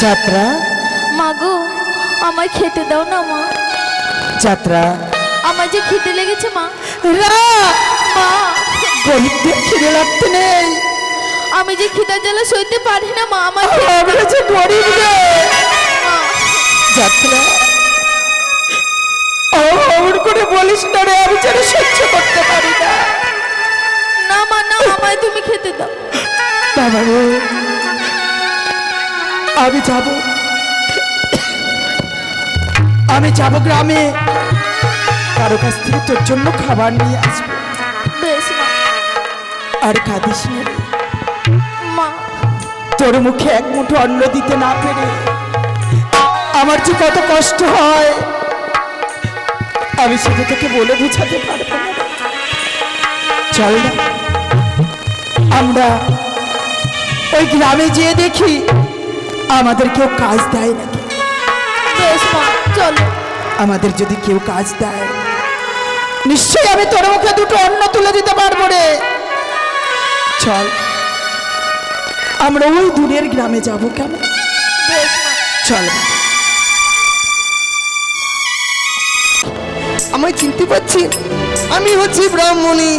যাত্রা মা গো আমায় খেতে দাও না মা। যাত্রা আমার যে খিদে লেগেছে মা। মা গরিবদের খিদে লাগতে নেই। আমি যে খিদা জ্বালা সইতে পারি না মা। আমার আমরা যে গরিব রে যাত্রা। অমন করে বলিস না রে, আমি যেন সহ্য করতে পারি না। না মা না, আমায় তুমি খেতে দাও। বাবা রে আমি যাব গ্রামে, কারো কাছ থেকে তোর জন্য খাবার নিয়ে আসবো। বেশ মা। আর কাঁদিস না মা। তোর মুখে এক মুঠো অন্ন দিতে না পেরে আমার যে কত কষ্ট হয় আমি সেটা তোকে বলে বোঝাতে পারবো না। চল না আমরা ওই গ্রামে যেয়ে দেখি আমাদের কেউ কাজ দেয় নাকি। বেশ মা চলো। আমাদের যদি কেউ কাজ দেয় নিশ্চয়ই আমি তোর মুখে দুটো অন্ন তুলে দিতে পারবো রে। চল আমরা ওই দূরের গ্রামে যাবো কেন। বেশ মা চল। আমায় চিনতে পারছি? আমি হচ্ছি ব্রাহ্মণী।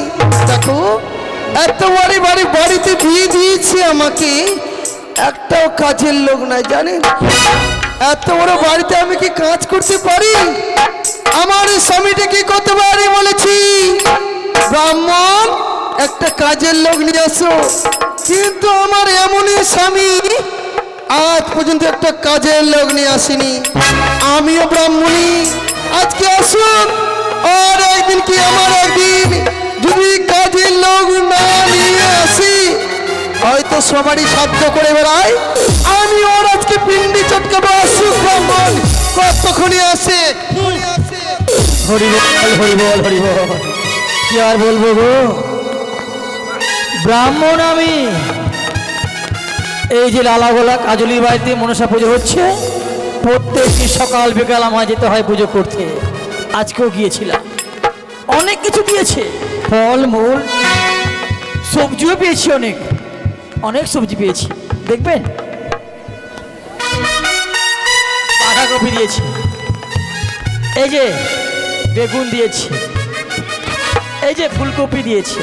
দেখো এত বাড়িতে বিয়ে দিয়েছে আমাকে, একটাও কাজের লোক নাই জানেন। এত বড় বাড়িতে আমি কি কাজ করতে পারি? আমার স্বামীটা কি করতে পারি বলেছি, ব্রাহ্মণ একটা কাজের লোক নিয়ে আসো। কিন্তু আমার এমনই স্বামী আজ পর্যন্ত একটা কাজের লোক নিয়ে আসেনি। আমিও ব্রাহ্মণী, আজকে আসুন। আর একদিন কি আমার একদিন যদি কাজের লোক না নিয়ে আসি, হয়তো সবারই সাধ্য করে বেড়াই, আমি ওর আজকে পিন্ডি চটকাবো। আসুক ব্রাহ্মণ, কতক্ষণই আসে। হরিবল হরিবল হরিবল। কি আর বলবো গো, ব্রাহ্মণ আমি। এই যে লালাগোলা কাজলির বাড়িতে মনসা পুজো হচ্ছে, প্রত্যেকটি সকাল বিকাল আমায় যেতে হয় পুজো করতে। আজকেও গিয়েছিলাম, অনেক কিছু দিয়েছে, ফল মূল সবজিও পেয়েছি, অনেক অনেক সবজি পেয়েছি। দেখবেন বাঁধাকপি দিয়েছি, এই যে বেগুন দিয়েছি, এই যে ফুলকপি দিয়েছে,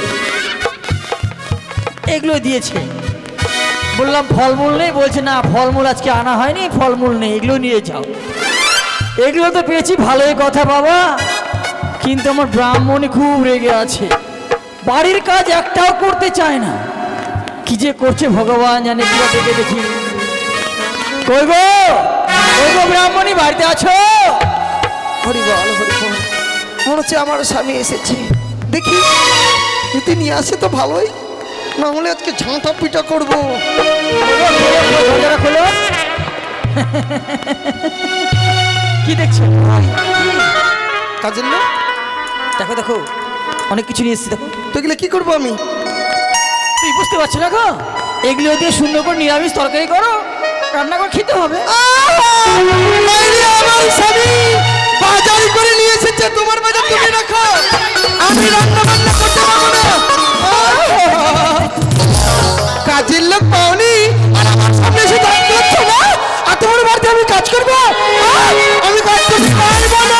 এগুলো দিয়েছে। বললাম ফলমূল নেই, বলছে না ফলমূল আজকে আনা হয়নি, ফলমূল নেই, এগুলো নিয়ে যাও। এগুলো তো পেয়েছি, ভালোই কথা বাবা, কিন্তু আমার ব্রাহ্মণী খুব রেগে আছে, বাড়ির কাজ একটাও করতে চায় না। কি যে করছে ভগবান জানে। কি দেখে দেখি, কই গো ব্রাহ্মণী বাড়িতে আছো? হরিবল হরিবল, মনে হচ্ছে আমার স্বামী এসেছে। দেখি যদি নিয়ে আসে তো ভালোই, না হলে আজকে ঝাঁটা পিটা করবো। খোলো। কি দেখছো? কাজের লোক? দেখো দেখো অনেক কিছু নিয়ে এসেছি, দেখো তো এগুলো কি করবো আমি? তুই বুঝতে পারছো না গো, এগুলো দিয়ে সুন্দর করে নিরামিষ তরকারি করো, রান্না করে খেতে হবে। আমার স্বামী বাজার করে নিয়ে এসেছে, তোমার বাজার তুমি রাখো, আমি রান্না বান্না করতে পারবো না। কাজের লোক পাওনি আর আমার সামনে এসে দাঁড়িয়ে যাচ্ছ না? এত বড় বাড়িতে আমি কাজ করবো? আমি কাজ করতে পারবো না।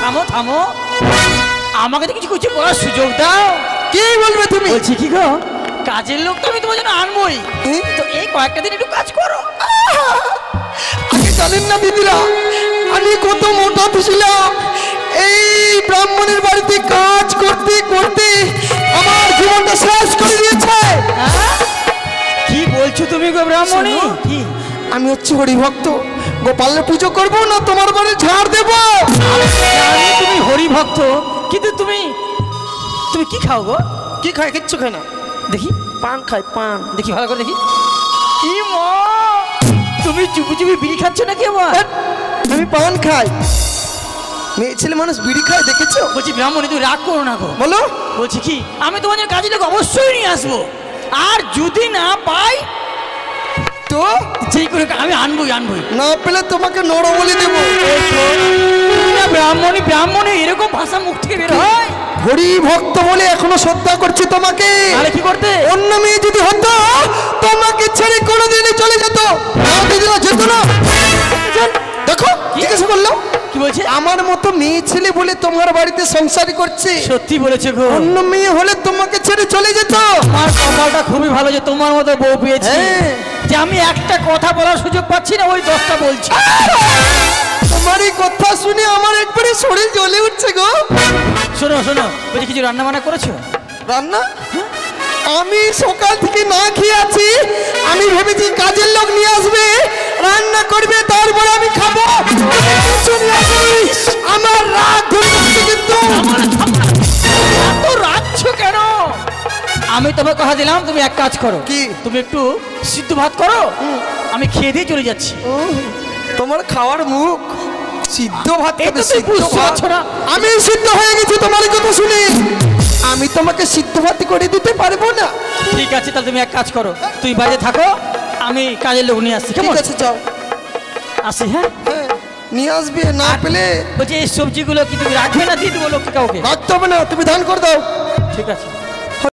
থামো থামো, আমাকে তো কিছু করার সুযোগ দাও। কি বলবে তুমি? বলছি কি গো, কাজের লোক তো আমি তোমার জন্য আনবই, তো এই কয়েকটা দিন একটু কাজ করো। আগে জানেন না দিদিরা, আমি কত মোটা ছিলাম। এই ব্রাহ্মণের বাড়িতে কাজ করতে করতে আমার জীবনটা শেষ করে দিয়েছে। কি বলছো তুমি গো ব্রাহ্মণী? কি আমি হচ্ছে হরিভক্ত, গোপালের পুজো করবো না তোমার বাড়ি ঝাড় দেবো? তুমি হরিভক্ত, কিন্তু তুমি কি খাও গো? কি খায়? কিচ্ছু খায় না। দেখি পান খায়, পান। দেখি ভালো করে দেখি। কি মা, তুমি চুপি চুপি বিড়ি খাচ্ছ নাকি? আমার আমি পান খাই। মেয়ে ছেলে মানুষ বিড়ি খায় দেখেছো? বলছি ব্রাহ্মণী তুমি রাগ করো না গো। বলো। বলছি কি, আমি তোমাদের কাজে লোক অবশ্যই নিয়ে আসবো, আর যদি না পাই তো যেই করে আমি আনবই। না পেলে তোমাকে নরবলি দেবো। ব্রাহ্মণী এরকম ভাষা মুখ থেকে বের হয়? হরি ভক্ত বলে এখনো শ্রদ্ধা করছি তোমাকে। তাহলে কি করতে? অন্য মেয়ে যদি হতো তোমাকে ছেড়ে কোনোদিনই চলে যেত। যেত না। দেখো জিজ্ঞাসা করলো কি বলছে? আমার মতো মেয়ে ছেলে বলে তোমার বাড়িতে সংসারই করছে। সত্যি বলেছে গো। অন্য মেয়ে হলে তোমাকে ছেড়ে চলে যেত। আমার কপালটা খুবই ভালো যে তোমার মতো বউ পেয়েছি। হ্যাঁ। যে আমি একটা কথা বলার সুযোগ পাচ্ছি না, ওই 10টা বলছি। তোমার এই কথা শুনে আমার একবারে শরীর জ্বলে উঠছে গো। শোনো শোনো, বলছি কিছু রান্না বান্না করেছো? রান্না? আমি সকাল থেকে না খেয়ে আছি। আমি ভেবেছি কাজের লোক নিয়ে আসবে, রান্না করবে, তারপরে আমি খাবো। আমার রাগ ধরে যাচ্ছে কিন্তু। এত রাখছো কেন? আমি তোমাকে কথা দিলাম, তুমি এক কাজ করো। কি? তুমি একটু সিদ্ধ ভাত করো, আমি খেয়ে দিয়ে চলে যাচ্ছি। তোমার খাওয়ার মুখ সিদ্ধ ভাত এই তো খাবে, তুমি সিদ্ধ বুঝতে ভাত। পারছো না। আমি সিদ্ধ হয়ে গেছি তোমার কথা শুনে। আমি তোমাকে সিদ্ধ ভাত করে দিতে পারবো না। ঠিক আছে, তাহলে তুমি এক কাজ করো, তুই বাইরে থাকো, আমি কাজের লোক নিয়ে আসছি। ঠিক কেমন? আছে যাও। আসি। হ্যাঁ, হ্যাঁ, নিয়ে আসবে, না পেলে বলছি এই সবজিগুলো কি তুমি রাখবে না দিয়ে দেবো লোককে কাউকে? রাখতে হবে না, তুমি ধান করে দাও। ঠিক আছে।